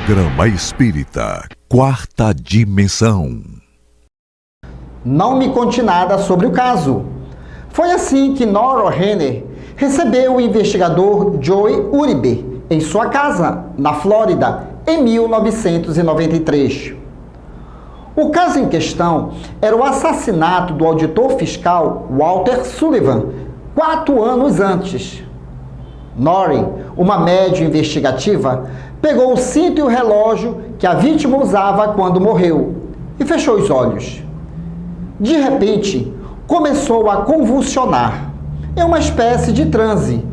Programa Espírita Quarta Dimensão. Não me conte nada sobre o caso. Foi assim que Nora Renner recebeu o investigador Joe Uribe em sua casa, na Flórida, em 1993. O caso em questão era o assassinato do auditor fiscal Walter Sullivan, 4 anos antes. Noreen, uma médium investigativa, pegou o cinto e o relógio que a vítima usava quando morreu e fechou os olhos. De repente, começou a convulsionar, em uma espécie de transe,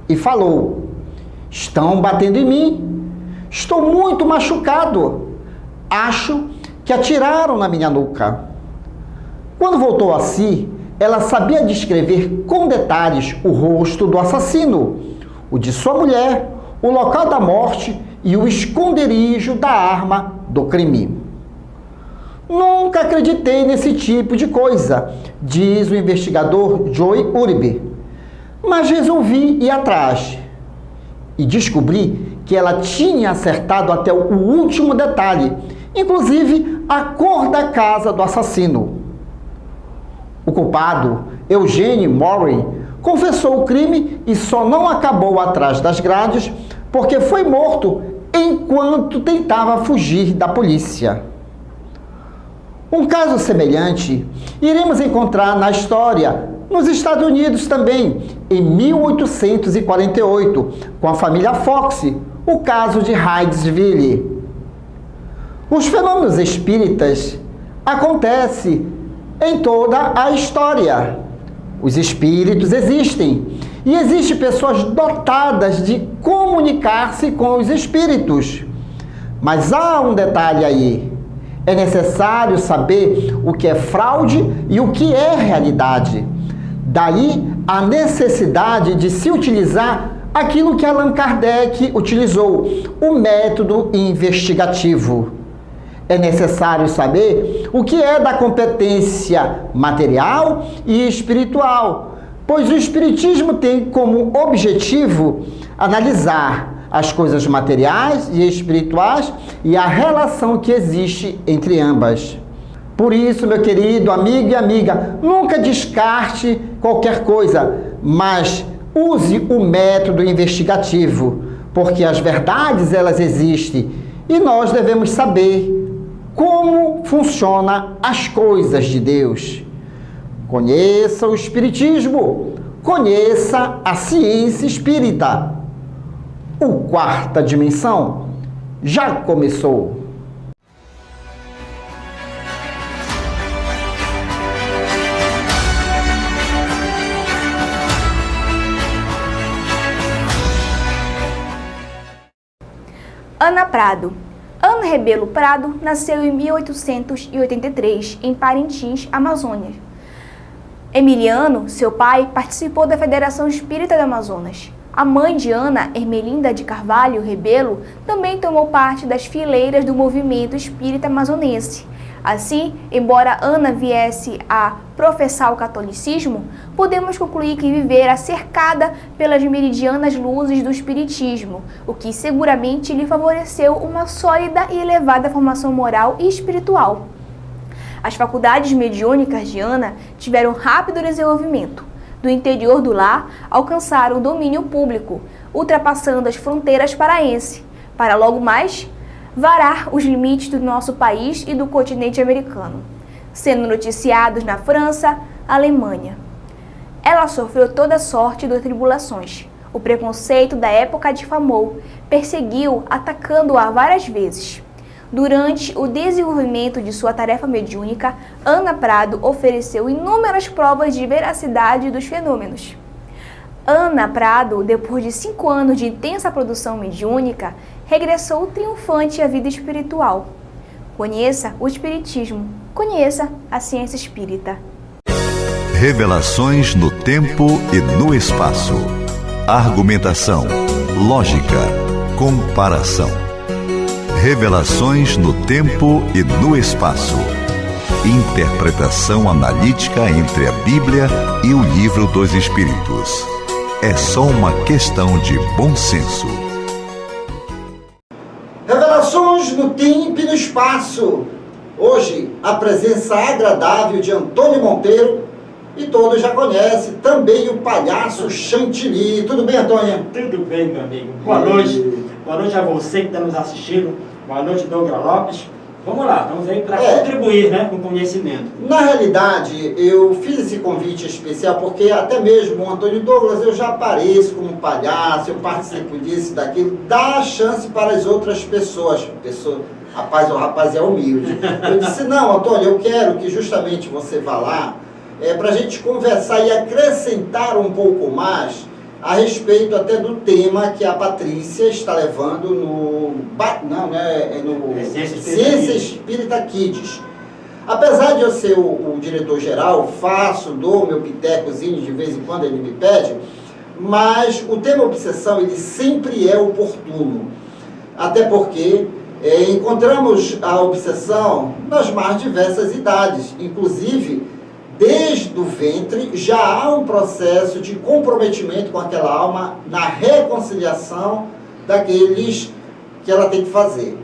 e falou: "Estão batendo em mim. Estou muito machucado. Acho que atiraram na minha nuca." Quando voltou a si, ela sabia descrever com detalhes o rosto do assassino, o de sua mulher, o local da morte e o esconderijo da arma do crime. "Nunca acreditei nesse tipo de coisa", diz o investigador Joe Uribe, "mas resolvi ir atrás e descobri que ela tinha acertado até o último detalhe, inclusive a cor da casa do assassino." O culpado, Eugene Morey, confessou o crime e só não acabou atrás das grades porque foi morto enquanto tentava fugir da polícia. Um caso semelhante iremos encontrar na história, nos Estados Unidos também, em 1848, com a família Fox, o caso de Hydesville. Os fenômenos espíritas acontecem em toda a história. Os espíritos existem e existem pessoas dotadas de comunicar-se com os espíritos. Mas há um detalhe aí. É necessário saber o que é fraude e o que é realidade. Daí a necessidade de se utilizar aquilo que Allan Kardec utilizou, o método investigativo. É necessário saber o que é da competência material e espiritual, pois o Espiritismo tem como objetivo analisar as coisas materiais e espirituais e a relação que existe entre ambas. Por isso, meu querido amigo e amiga, nunca descarte qualquer coisa, mas use o método investigativo, porque as verdades elas existem e nós devemos saber como funcionam as coisas de Deus. Conheça o Espiritismo, conheça a ciência espírita. O Quarta Dimensão já começou. Ana Prado. Ana Rebelo Prado nasceu em 1883, em Parintins, Amazônia. Emiliano, seu pai, participou da Federação Espírita do Amazonas. A mãe de Ana, Ermelinda de Carvalho Rebelo, também tomou parte das fileiras do movimento espírita amazonense. Assim, embora Ana viesse a professar o catolicismo, podemos concluir que vivera cercada pelas meridianas luzes do espiritismo, o que seguramente lhe favoreceu uma sólida e elevada formação moral e espiritual. As faculdades mediúnicas de Ana tiveram rápido desenvolvimento. Do interior do lar, alcançaram o domínio público, ultrapassando as fronteiras paraenses, para logo mais varar os limites do nosso país e do continente americano, sendo noticiados na França, Alemanha. Ela sofreu toda sorte de tribulações. O preconceito da época a difamou, perseguiu, atacando-a várias vezes. Durante o desenvolvimento de sua tarefa mediúnica, Ana Prado ofereceu inúmeras provas de veracidade dos fenômenos. Ana Prado, depois de 5 anos de intensa produção mediúnica, regressou triunfante à vida espiritual. Conheça o Espiritismo, conheça a ciência espírita. Revelações no tempo e no espaço. Argumentação, lógica, comparação. Revelações no tempo e no espaço. Interpretação analítica entre a Bíblia e o Livro dos Espíritos. É só uma questão de bom senso. Revelações faço hoje a presença agradável de Antônio Monteiro, e todos já conhecem também o palhaço Chantilly. Tudo bem, Antônio? Tudo bem, meu amigo. Boa noite. Boa noite a você que está nos assistindo. Boa noite, Douglas Lopes. Vamos lá, estamos aí para contribuir, né, com conhecimento. Na realidade, eu fiz esse convite especial porque até mesmo o Antônio Douglas, eu já apareço como palhaço, eu participo disso, daquilo, dá a chance para as outras pessoas. Rapaz, o rapaz é humilde. Eu disse, não, Antônio, eu quero que justamente você vá lá, para a gente conversar e acrescentar um pouco mais a respeito até do tema que a Patrícia está levando no Ciência Espírita Kids. Apesar de eu ser o diretor-geral, dou meu pitecozinho de vez em quando ele me pede, mas o tema obsessão ele sempre é oportuno. Até porque encontramos a obsessão nas mais diversas idades, inclusive desde o ventre já há um processo de comprometimento com aquela alma na reconciliação daqueles que ela tem que fazer.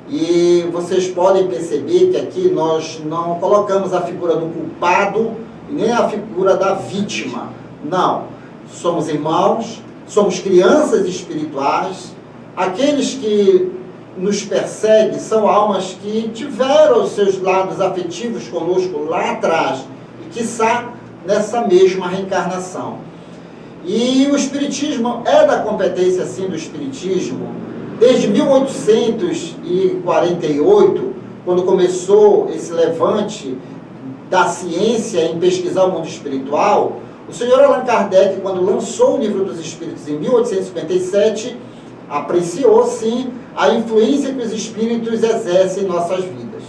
E vocês podem perceber que aqui nós não colocamos a figura do culpado nem a figura da vítima. Não. Somos irmãos, somos crianças espirituais. Aqueles que nos perseguem são almas que tiveram os seus lados afetivos conosco lá atrás, quiçá nessa mesma reencarnação. E o Espiritismo é da competência, sim, do Espiritismo, desde 1848, quando começou esse levante da ciência em pesquisar o mundo espiritual. O senhor Allan Kardec, quando lançou o Livro dos Espíritos em 1857, apreciou, sim, a influência que os espíritos exercem em nossas vidas,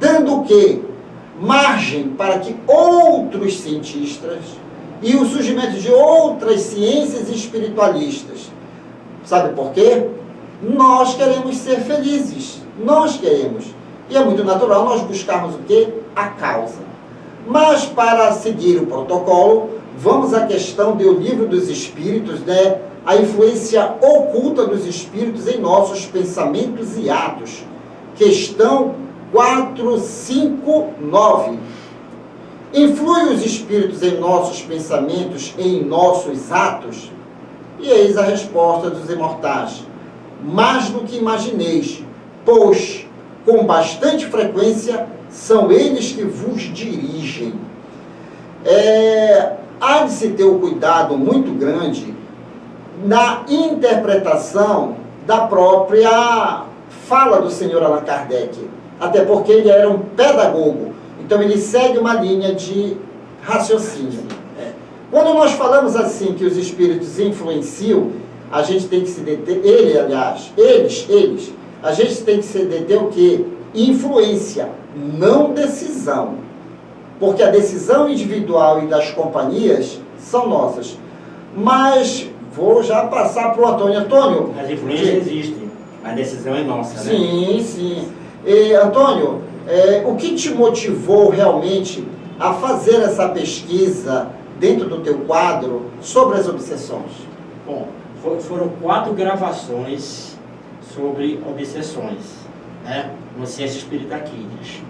dando o quê? Margem para que outros cientistas e o surgimento de outras ciências espiritualistas. Sabe por quê? Nós queremos ser felizes. Nós queremos. E é muito natural nós buscarmos o quê? A causa. Mas para seguir o protocolo, vamos à questão do Livro dos Espíritos, né? A influência oculta dos espíritos em nossos pensamentos e atos. Questão 459. Influem os espíritos em nossos pensamentos e em nossos atos? E eis a resposta dos imortais. Mais do que imagineis, pois, com bastante frequência, são eles que vos dirigem. Há de se ter um cuidado muito grande na interpretação da própria fala do senhor Allan Kardec. Até porque ele era um pedagogo, então ele segue uma linha de raciocínio. Quando nós falamos assim que os espíritos influenciam, a gente tem que se deter, eles, a gente tem que se deter o quê? Influência, não decisão. Porque a decisão individual e das companhias são nossas. Mas vou já passar para o Antônio. Antônio, as influências existem, a decisão é nossa, né? Sim, sim. Antônio, o que te motivou realmente a fazer essa pesquisa dentro do teu quadro sobre as obsessões? Bom, foram 4 gravações sobre obsessões, né, no Ciência Espírita Kids.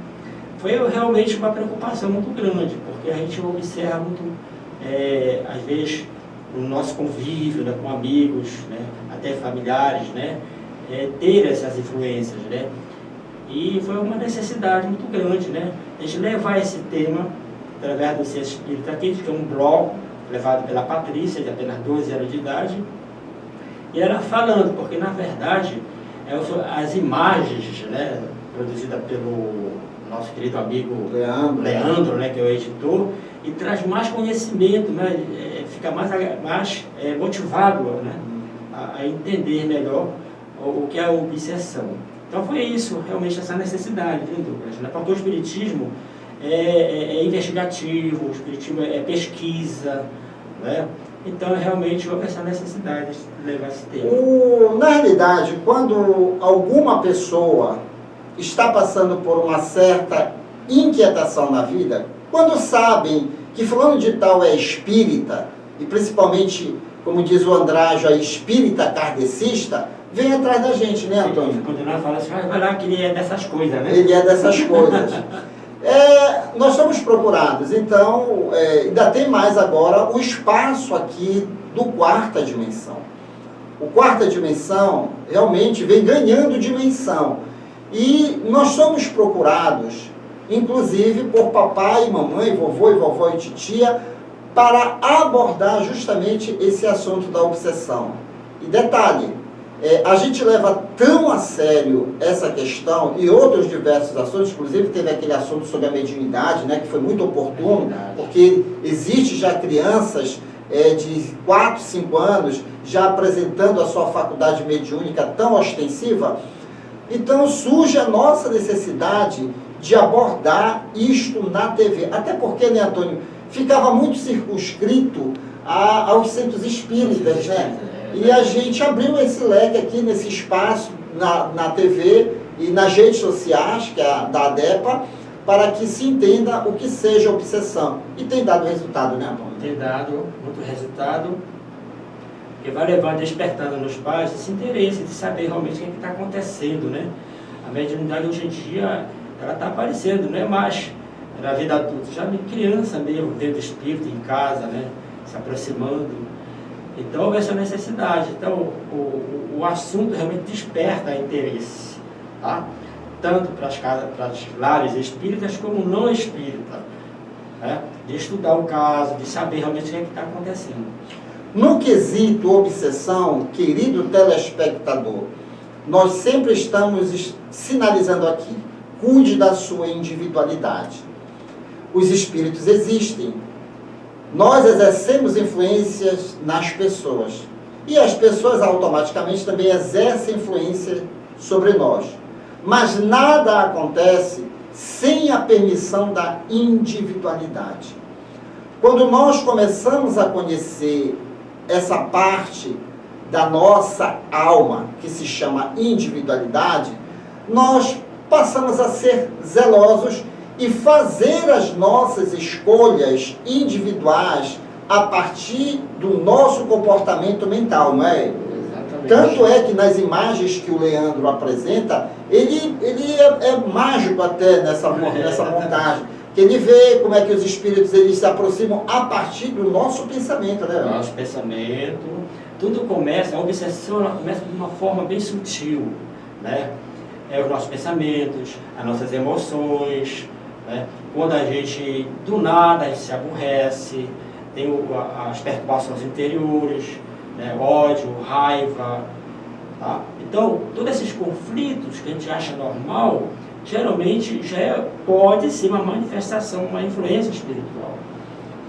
Foi realmente uma preocupação muito grande, porque a gente observa muito, às vezes, no nosso convívio, né, com amigos, né, até familiares, né, ter essas influências, né? E foi uma necessidade muito grande, né, a gente levar esse tema através do Ciência Espírita Kids, que é um blog levado pela Patrícia, de apenas 12 anos de idade, e ela falando, porque na verdade as imagens, né, produzidas pelo nosso querido amigo Leandro, né, que é o editor, e traz mais conhecimento, né, fica mais motivado, né, a entender melhor o que é a obsessão. Então foi isso, realmente essa necessidade, viu, Douglas? Né? Porque o Espiritismo é investigativo, o Espiritismo é pesquisa, né? Então realmente houve essa necessidade de levar esse tema. Na realidade, quando alguma pessoa está passando por uma certa inquietação na vida, quando sabem que fulano de tal é espírita, e principalmente, como diz o Andrajo, é espírita kardecista, vem atrás da gente, né, Antônio? Continuar falando assim, vai lá que ele é dessas coisas, né? Ele é dessas coisas. Nós somos procurados, então, ainda tem mais agora o espaço aqui do quarta dimensão. O quarta dimensão realmente vem ganhando dimensão. E nós somos procurados, inclusive por papai e mamãe, vovô e vovó e titia, para abordar justamente esse assunto da obsessão. E detalhe, a gente leva tão a sério essa questão e outros diversos assuntos, inclusive teve aquele assunto sobre a mediunidade, né, que foi muito oportuno, porque existe já crianças de 4, 5 anos já apresentando a sua faculdade mediúnica tão ostensiva. Então surge a nossa necessidade de abordar isto na TV. Até porque, né, Antônio, ficava muito circunscrito aos centros espíritas, né? E a gente abriu esse leque aqui nesse espaço, na TV e nas redes sociais, que é da ADEPA, para que se entenda o que seja obsessão. E tem dado resultado, né, Antônio? Tem dado muito resultado, que vai levando, despertando nos pais esse interesse de saber realmente o que está acontecendo, né? A mediunidade hoje em dia, ela está aparecendo, não é mais na vida adulta, já de criança mesmo, dentro do espírito, em casa, né? Se aproximando. Então houve essa necessidade. Então o assunto realmente desperta interesse, tá? Tanto para as lares espíritas como não espíritas, né? De estudar o caso, de saber realmente o que está acontecendo. No quesito obsessão, querido telespectador, nós sempre estamos sinalizando aqui, cuide da sua individualidade. Os espíritos existem. Nós exercemos influências nas pessoas. E as pessoas automaticamente também exercem influência sobre nós. Mas nada acontece sem a permissão da individualidade. Quando nós começamos a conhecer essa parte da nossa alma, que se chama individualidade, nós passamos a ser zelosos e fazer as nossas escolhas individuais a partir do nosso comportamento mental, não é? Exatamente. Tanto é que nas imagens que o Leandro apresenta, ele é mágico até nessa montagem, que ele vê como é que os espíritos eles se aproximam a partir do nosso pensamento, né? Nosso pensamento, tudo começa, a obsessão ela começa de uma forma bem sutil, né? Os nossos pensamentos, as nossas emoções, né? Quando a gente, do nada, a gente se aborrece, tem as perturbações interiores, né? Ódio, raiva, tá? Então, todos esses conflitos que a gente acha normal, geralmente já pode ser uma manifestação, uma influência espiritual.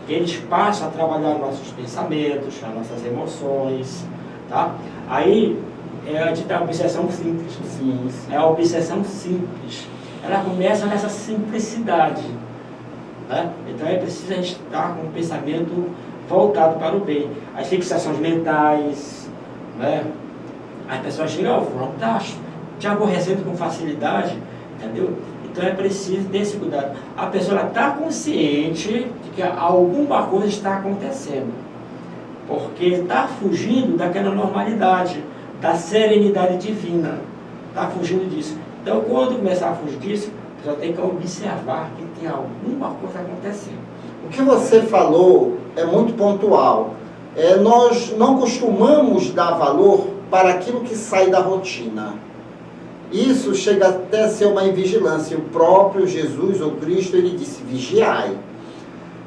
Eles passam a trabalhar nossos pensamentos, as nossas emoções, tá? Aí é a dita obsessão simples. Sim. É a obsessão simples. Ela começa nessa simplicidade, né? Então é preciso a gente estar com um pensamento voltado para o bem. As fixações mentais, né? As pessoas chegam, tá te aborrecendo com facilidade, entendeu? Então é preciso ter esse cuidado. A pessoa está consciente de que alguma coisa está acontecendo, porque está fugindo daquela normalidade, da serenidade divina, está fugindo disso. Então quando começar a fugir disso, a pessoa tem que observar que tem alguma coisa acontecendo. O que você falou é muito pontual. Nós não costumamos dar valor para aquilo que sai da rotina. Isso chega até a ser uma invigilância. O próprio Jesus, ou Cristo, ele disse, vigiai.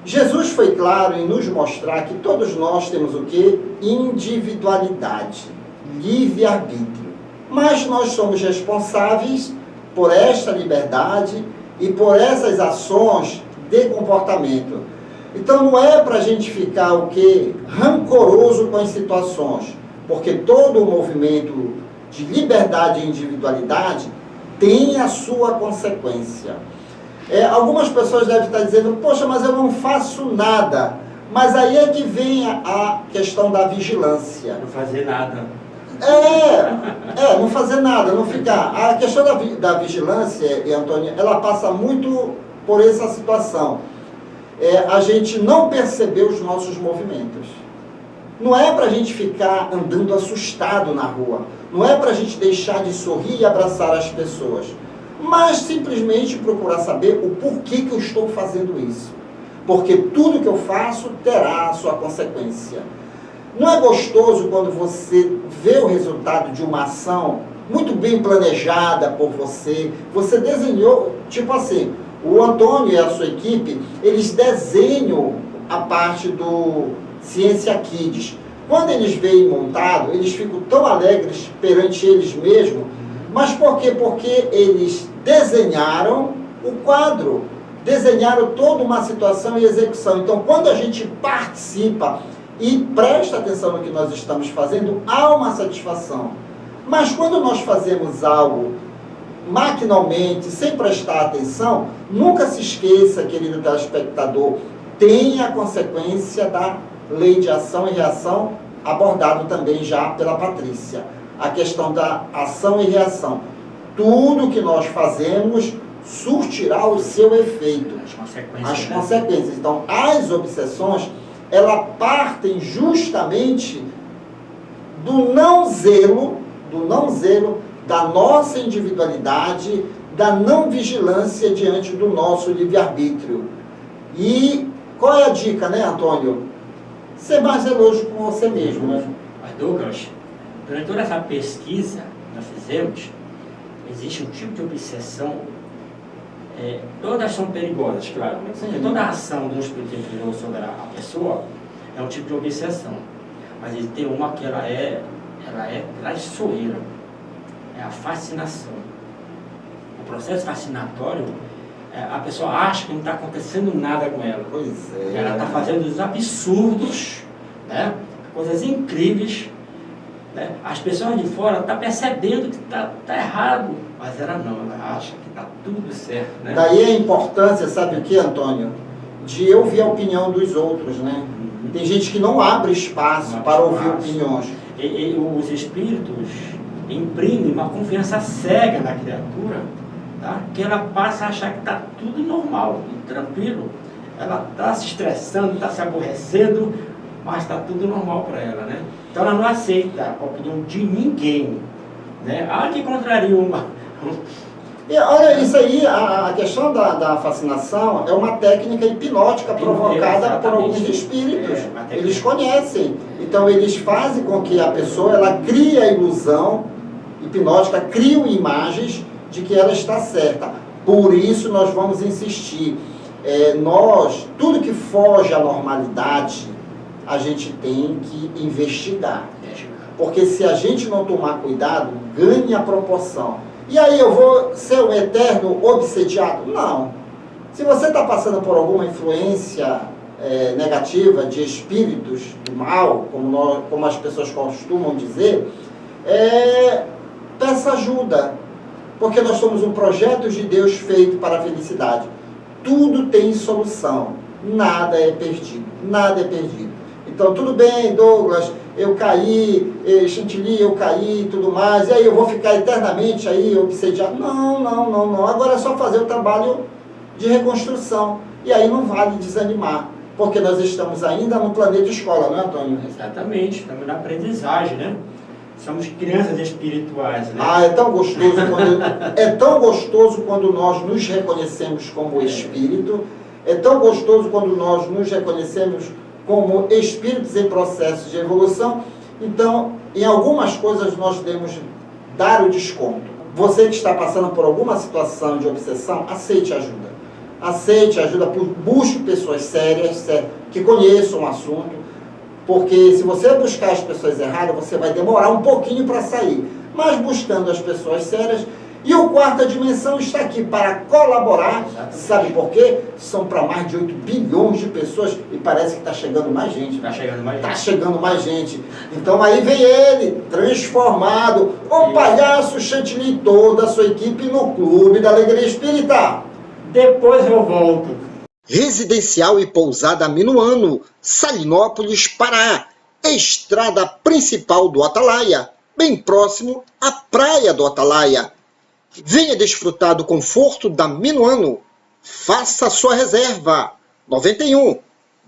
Jesus foi claro em nos mostrar que todos nós temos o quê? Individualidade, livre-arbítrio. Mas nós somos responsáveis por esta liberdade e por essas ações de comportamento. Então não é para a gente ficar o quê? Rancoroso com as situações, porque todo o movimento de liberdade e individualidade tem a sua consequência. Algumas pessoas devem estar dizendo, poxa, mas eu não faço nada. Mas aí é que vem a questão da vigilância. Não fazer nada. Não fazer nada, não ficar. A questão da vigilância, e Antônio, ela passa muito por essa situação. A gente não perceber os nossos movimentos. Não é para a gente ficar andando assustado na rua. Não é para a gente deixar de sorrir e abraçar as pessoas, mas simplesmente procurar saber o porquê que eu estou fazendo isso. Porque tudo que eu faço terá a sua consequência. Não é gostoso quando você vê o resultado de uma ação muito bem planejada por você? Você desenhou, tipo assim, o Antônio e a sua equipe, eles desenham a parte do Ciência Kids. Quando eles veem montado, eles ficam tão alegres perante eles mesmos. Mas por quê? Porque eles desenharam o quadro, desenharam toda uma situação e execução. Então, quando a gente participa e presta atenção no que nós estamos fazendo, há uma satisfação. Mas quando nós fazemos algo maquinalmente, sem prestar atenção, nunca se esqueça, querido telespectador, tem a consequência da lei de ação e reação, abordado também já pela Patrícia. A questão da ação e reação. Tudo que nós fazemos surtirá o seu efeito. As consequências. Então, as obsessões, elas partem justamente do não zelo da nossa individualidade, da não vigilância diante do nosso livre-arbítrio. E qual é a dica, né, Antônio? Ser mais zeloso com você mesmo, né? Mas, Douglas, durante toda essa pesquisa que nós fizemos, existe um tipo de obsessão, todas são perigosas, claro, porque toda a ação do espírito inferior sobre a pessoa é um tipo de obsessão. Mas ele tem uma que ela é traiçoeira, é a fascinação. O processo fascinatório, a pessoa acha que não está acontecendo nada com ela. Pois é. Ela está fazendo os absurdos, né? Coisas incríveis. Né? As pessoas de fora estão percebendo que está errado, mas ela não, ela acha que está tudo certo. Né? Daí a importância, sabe o que, Antônio? De ouvir a opinião dos outros, né? Tem gente que não abre espaço para ouvir opiniões. E os espíritos imprimem uma confiança cega na criatura, tá? Que ela passa a achar que está tudo normal, tudo tranquilo. Ela está se estressando, está se aborrecendo, mas está tudo normal para ela, né? Então ela não aceita a opinião de ninguém, né? Que contraria uma... E olha, isso aí, a questão da fascinação é uma técnica hipnótica provocada por alguns espíritos. Eles conhecem. Então eles fazem com que a pessoa ela crie a ilusão hipnótica, criam imagens de que ela está certa. Por isso nós vamos insistir. Tudo que foge à normalidade, a gente tem que investigar. Porque se a gente não tomar cuidado, ganha proporção. E aí eu vou ser um eterno obsediado? Não. Se você está passando por alguma influência negativa de espíritos do mal, como as pessoas costumam dizer, peça ajuda. Porque nós somos um projeto de Deus feito para a felicidade. Tudo tem solução. Nada é perdido. Nada é perdido. Então, tudo bem, Douglas, eu caí, Chantilly, eu caí e tudo mais, e aí eu vou ficar eternamente aí obsediado. Não. Agora é só fazer o trabalho de reconstrução. E aí não vale desanimar, porque nós estamos ainda no planeta escola, não é, Antônio? Exatamente, estamos na aprendizagem, né? Somos crianças espirituais, né? É tão gostoso quando nós nos reconhecemos como espírito, é tão gostoso quando nós nos reconhecemos como espíritos em processo de evolução. Então, em algumas coisas nós devemos dar o desconto. Você que está passando por alguma situação de obsessão, aceite ajuda. Aceite ajuda, busque pessoas sérias, que conheçam o assunto, porque se você buscar as pessoas erradas, você vai demorar um pouquinho para sair. Mas buscando as pessoas sérias. E o Quarta Dimensão está aqui para colaborar. Sabe por quê? São para mais de 8 bilhões de pessoas e parece que está chegando mais gente. Está chegando mais gente. Então aí vem ele, transformado, o palhaço Chantilly e toda a sua equipe no Clube da Alegria Espírita. Depois eu volto. Residencial e pousada Minuano, Salinópolis, Pará. Estrada principal do Atalaia, bem próximo à praia do Atalaia. Venha desfrutar do conforto da Minuano. Faça sua reserva. 91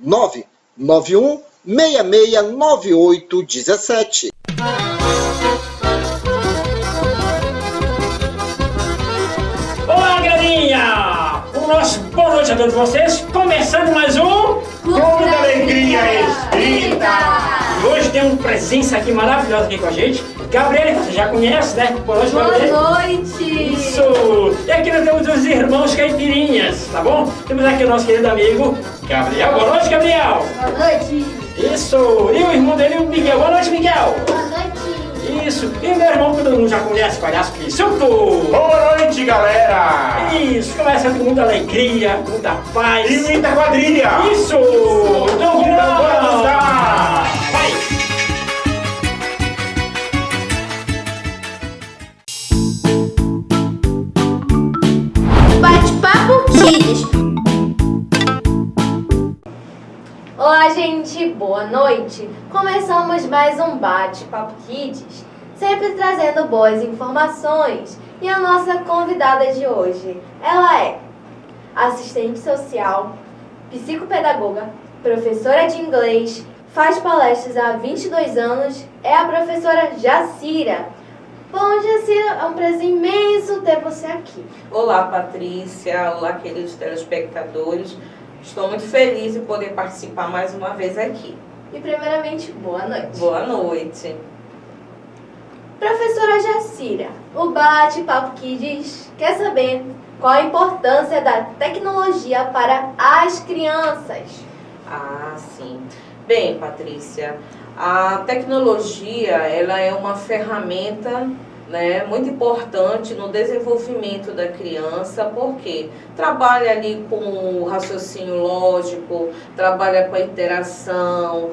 991 669817. nosso boa noite a todos vocês. Começando mais um Clube da Alegria Espírita. E hoje tem uma presença aqui maravilhosa aqui com a gente. Gabriela, que você já conhece, né? Boa noite, Gabriela. Boa noite. Isso. E aqui nós temos os irmãos caipirinhas, tá bom? Temos aqui o nosso querido amigo Gabriel. Boa noite, Gabriel. Boa noite. Isso. E o irmão dele, o Miguel. Boa noite, Miguel. Boa noite. Isso. E o meu irmão, que todo mundo já conhece, palhaço Pisuto. Boa noite, galera! Isso. Começando com muita alegria, muita paz. E muita quadrilha! Isso. Então vamos Então bora lá. dançar! Vai. Bate-papo Kids. Olá, gente, boa noite. Começamos mais um Bate-papo Kids, sempre trazendo boas informações. E a nossa convidada de hoje, ela é assistente social, psicopedagoga, professora de inglês, faz palestras há 22 anos, é a professora Jacira. Bom, Jacira, é um prazer imenso ter você aqui. Olá, Patrícia. Olá, queridos telespectadores. Estou muito feliz em poder participar mais uma vez aqui. E primeiramente, boa noite. Boa noite. Professora Jacira, o Bate-Papo Kids quer saber qual a importância da tecnologia para as crianças. Ah, sim. Bem, Patrícia, a tecnologia, ela é uma ferramenta, né, muito importante no desenvolvimento da criança, porque trabalha ali com o raciocínio lógico, trabalha com a interação,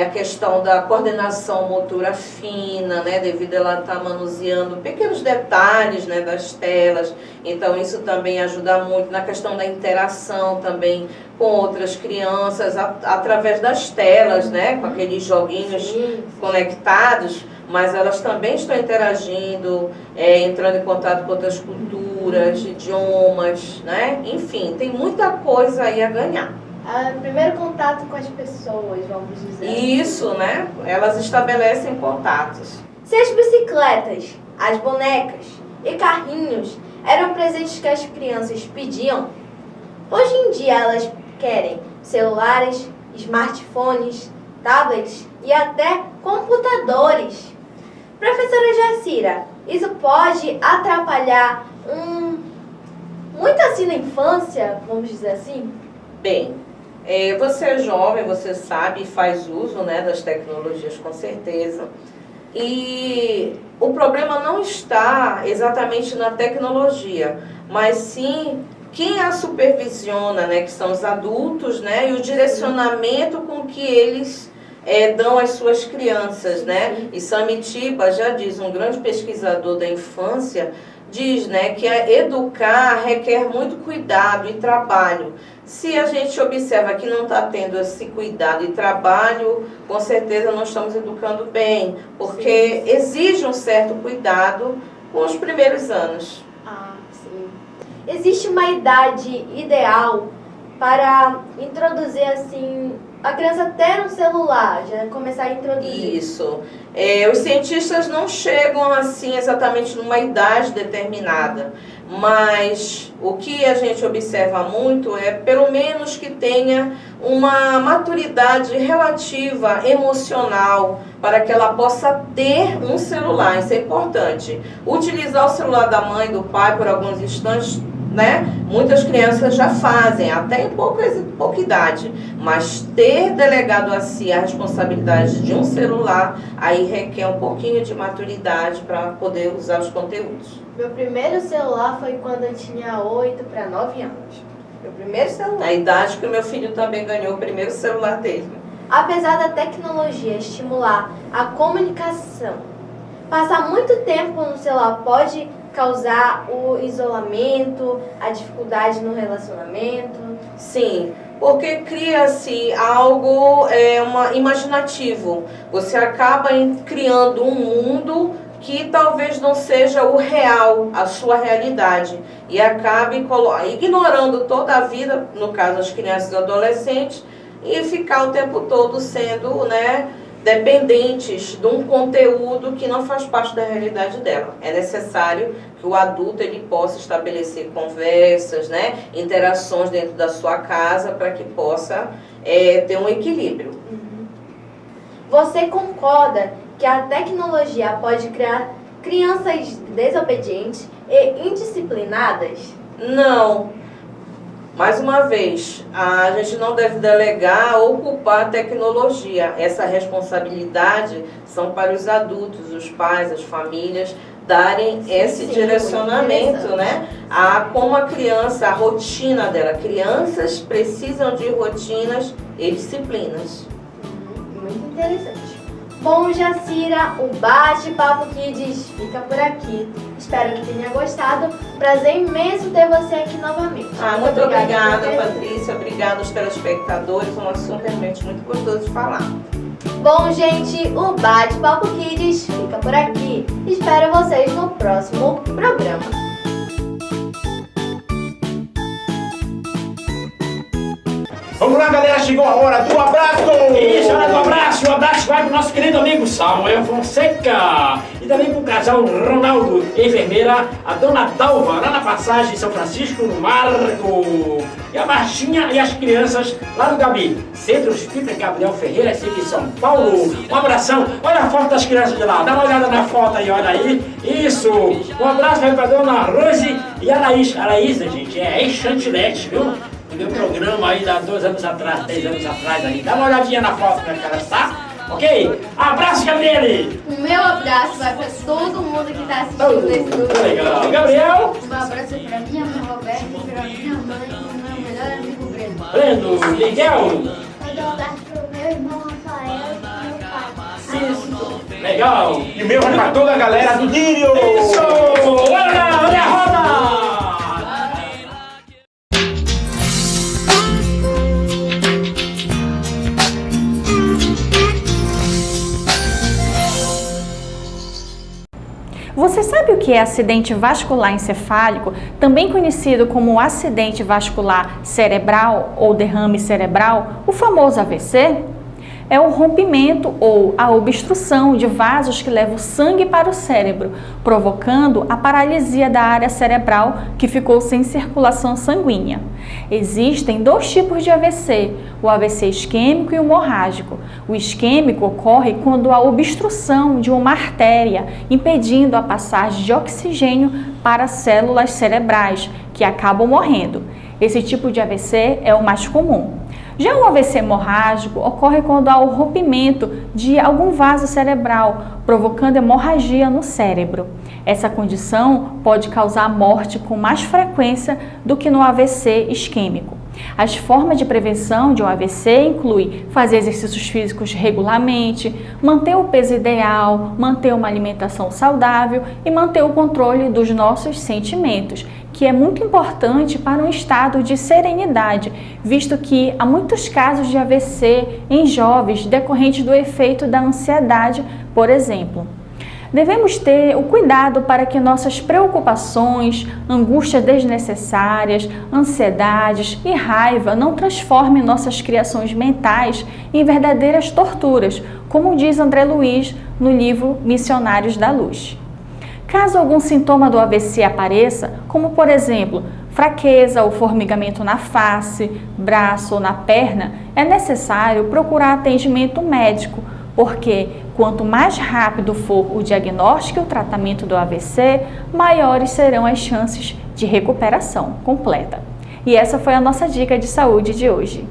a questão da coordenação motora fina, né, devido a ela estar manuseando pequenos detalhes, né, das telas. Então isso também ajuda muito na questão da interação também com outras crianças através das telas, né, com aqueles joguinhos conectados. Mas elas também estão interagindo, entrando em contato com outras culturas, idiomas, né? Enfim, tem muita coisa aí a ganhar. Primeiro contato com as pessoas, vamos dizer. Isso, né? Elas estabelecem contatos. Se as bicicletas, as bonecas e carrinhos eram presentes que as crianças pediam, hoje em dia elas querem celulares, smartphones, tablets e até computadores. Professora Jacira, isso pode atrapalhar muito assim na infância, vamos dizer assim? Bem, você é jovem, você sabe e faz uso, né, das tecnologias com certeza. E o problema não está exatamente na tecnologia, mas sim quem a supervisiona, né, que são os adultos, né, e o direcionamento com que eles dão às suas crianças, né? E Samitiba já diz, um grande pesquisador da infância, diz, né, que educar requer muito cuidado e trabalho. Se a gente observa que não está tendo esse cuidado e trabalho, com certeza não estamos educando bem, porque exige um certo cuidado com os primeiros anos. Ah, sim. Existe uma idade ideal para introduzir assim a criança ter um celular, já começar a introduzir? Isso. Os cientistas não chegam assim exatamente numa idade determinada, mas o que a gente observa muito é pelo menos que tenha uma maturidade relativa emocional para que ela possa ter um celular. Isso é importante. Utilizar o celular da mãe e do pai por alguns instantes, né? Muitas crianças já fazem, até em pouca idade, mas ter delegado a si a responsabilidade de um celular, aí requer um pouquinho de maturidade para poder usar os conteúdos. Meu primeiro celular foi quando eu tinha 8 para 9 anos. Meu primeiro celular. Na idade que o meu filho também ganhou o primeiro celular dele. Apesar da tecnologia estimular a comunicação, passar muito tempo no celular pode causar o isolamento, a dificuldade no relacionamento? Sim, porque cria-se algo imaginativo. Você acaba criando um mundo que talvez não seja o real, a sua realidade. E acabe ignorando toda a vida, no caso as crianças e adolescentes, e ficar o tempo todo sendo, né, dependentes de um conteúdo que não faz parte da realidade dela. É necessário que o adulto ele possa estabelecer conversas, né, interações dentro da sua casa para que possa ter um equilíbrio. Você concorda que a tecnologia pode criar crianças desobedientes e indisciplinadas? Não. Mais uma vez, a gente não deve delegar ou culpar a tecnologia. Essa responsabilidade são para os adultos, os pais, as famílias, darem esse direcionamento, né? A como a criança, a rotina dela. Crianças precisam de rotinas e disciplinas. Muito interessante. Bom, Jacira, o Bate-Papo Kids fica por aqui. Espero que tenha gostado. Prazer imenso ter você aqui novamente. Muito obrigada, Patrícia. Obrigada aos telespectadores. Um assunto realmente muito gostoso de falar. Bom, gente, o Bate-Papo Kids fica por aqui. Espero vocês no próximo programa. Vamos lá, galera, chegou a hora do abraço! Isso, hora do abraço. Um abraço vai pro nosso querido amigo Samuel Fonseca. E também pro casal Ronaldo, enfermeira, a dona Dalva, lá na passagem São Francisco, no Marco. E a Martinha e as crianças lá no Gabi, Centro Espírita Gabriel Ferreira, aqui em São Paulo. Um abração. Olha a foto das crianças de lá. Dá uma olhada na foto aí, olha aí. Isso. Um abraço vai pra dona Rose e a Laís. A Laís, gente, é ex-chantilete, viu? Meu programa aí há 2 anos atrás, 3 anos atrás aí. Dá uma olhadinha na foto que ela está, ok? Abraço, Gabriele! O meu abraço vai para todo mundo que está assistindo esse programa. Legal. E Gabriel? Um abraço para minha mãe Roberta e para minha mãe e meu melhor amigo Breno. Breno, Miguel? Eu dou um abraço pro meu irmão Rafael e meu pai. Isso. Legal. E o meu vai pra toda a galera do Dírio! Isso! Olha a roda! Você sabe o que é acidente vascular encefálico, também conhecido como acidente vascular cerebral ou derrame cerebral, o famoso AVC? É o rompimento ou a obstrução de vasos que levam sangue para o cérebro, provocando a paralisia da área cerebral que ficou sem circulação sanguínea. Existem 2 tipos de AVC, o AVC isquêmico e o hemorrágico. O isquêmico ocorre quando há obstrução de uma artéria, impedindo a passagem de oxigênio para células cerebrais, que acabam morrendo. Esse tipo de AVC é o mais comum. Já o AVC hemorrágico ocorre quando há o rompimento de algum vaso cerebral, provocando hemorragia no cérebro. Essa condição pode causar morte com mais frequência do que no AVC isquêmico. As formas de prevenção de um AVC incluem fazer exercícios físicos regularmente, manter o peso ideal, manter uma alimentação saudável e manter o controle dos nossos sentimentos, que é muito importante para um estado de serenidade, visto que há muitos casos de AVC em jovens decorrentes do efeito da ansiedade, por exemplo. Devemos ter o cuidado para que nossas preocupações, angústias desnecessárias, ansiedades e raiva não transformem nossas criações mentais em verdadeiras torturas, como diz André Luiz no livro Missionários da Luz. Caso algum sintoma do AVC apareça, como por exemplo, fraqueza ou formigamento na face, braço ou na perna, é necessário procurar atendimento médico, porque quanto mais rápido for o diagnóstico e o tratamento do AVC, maiores serão as chances de recuperação completa. E essa foi a nossa dica de saúde de hoje.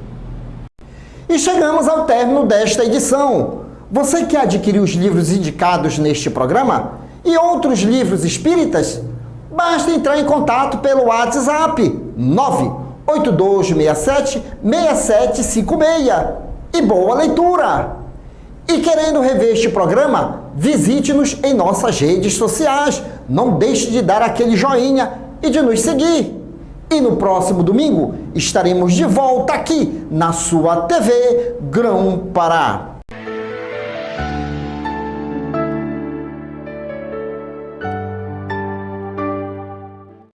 E chegamos ao término desta edição. Você quer adquirir os livros indicados neste programa e outros livros espíritas? Basta entrar em contato pelo WhatsApp 98267-6756. E boa leitura! E querendo rever este programa, visite-nos em nossas redes sociais. Não deixe de dar aquele joinha e de nos seguir. E no próximo domingo estaremos de volta aqui na sua TV Grão Pará.